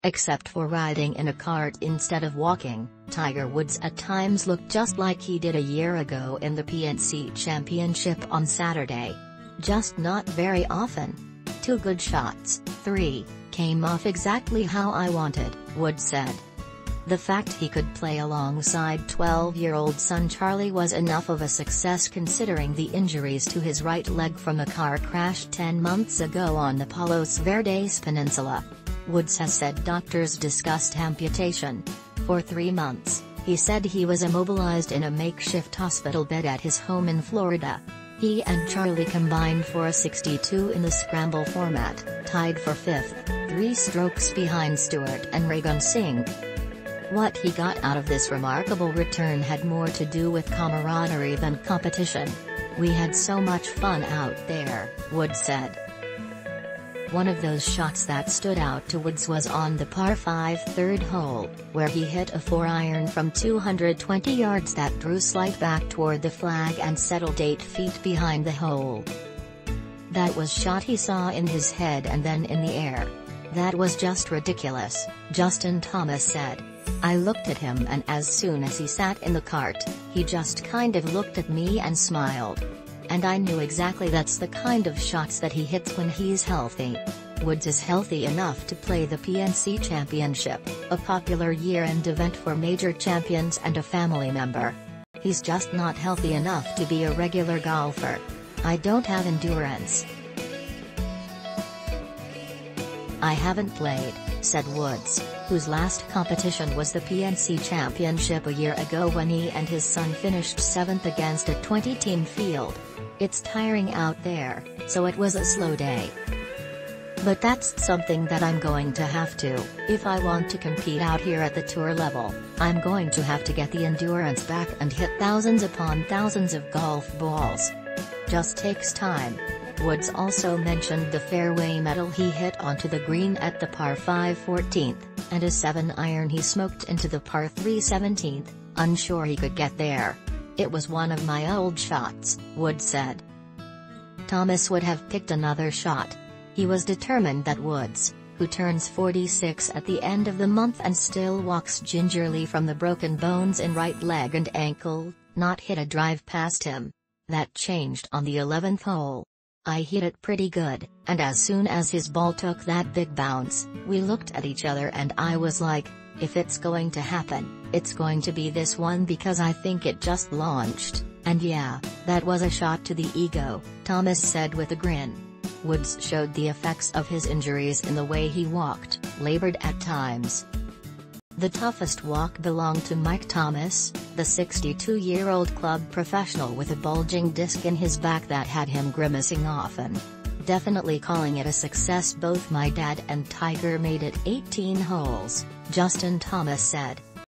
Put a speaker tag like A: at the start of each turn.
A: Except for riding in a cart instead of walking, Tiger Woods at times looked just like he did a year ago in the PNC Championship on Saturday. Just not very often. 2 good shots, 3, came off exactly how I wanted, Woods said. The fact he could play alongside 12-year-old son Charlie was enough of a success considering the injuries to his right leg from a car crash 10 months ago on the Palos Verdes Peninsula. Woods has said doctors discussed amputation. For 3 months, he said he was immobilized in a makeshift hospital bed at his home in Florida. He and Charlie combined for a 62 in the scramble format, tied for 5th, 3 strokes behind Stewart and Reagan Cink. What he got out of this remarkable return had more to do with camaraderie than competition. "We had so much fun out there," Woods said. One of those shots that stood out to Woods was on the par 5 third hole, where he hit a 4-iron from 220 yards that drew slight back toward the flag and settled 8 feet behind the hole. "That was shot he saw in his head and then in the air. That was just ridiculous," Justin Thomas said. "I looked at him and as soon as he sat in the cart, he just kind of looked at me and smiled. And I knew exactly that's the kind of shots that he hits when he's healthy." Woods is healthy enough to play the PNC Championship, a popular year-end event for major champions and a family member. "He's just not healthy enough to be a regular golfer. I don't have endurance. I haven't played," said Woods, whose last competition was the PNC Championship a year ago when he and his son finished 7th against a 20-team field. "It's tiring out there, so it was a slow day. But that's something that I'm going to have to, if I want to compete out here at the tour level. I'm going to have to get the endurance back and hit thousands upon thousands of golf balls. Just takes time." Woods also mentioned the fairway metal he hit onto the green at the par 5 14th, and a 7-iron he smoked into the par 3 17th, unsure he could get there. "It was one of my old shots," Woods said. Thomas would have picked another shot. He was determined that Woods, who turns 46 at the end of the month and still walks gingerly from the broken bones in right leg and ankle, not hit a drive past him. That changed on the 11th hole. "I hit it pretty good, and as soon as his ball took that big bounce, we looked at each other and I was like, if it's going to happen, it's going to be this one because I think it just launched, and yeah, that was a shot to the ego," Thomas said with a grin. Woods showed the effects of his injuries in the way he walked, labored at times. The toughest walk belonged to Mike Thomas, the 62-year-old club professional with a bulging disc in his back that had him grimacing often. "Definitely calling it a success. Both my dad and Tiger made it 18 holes," Justin Thomas said.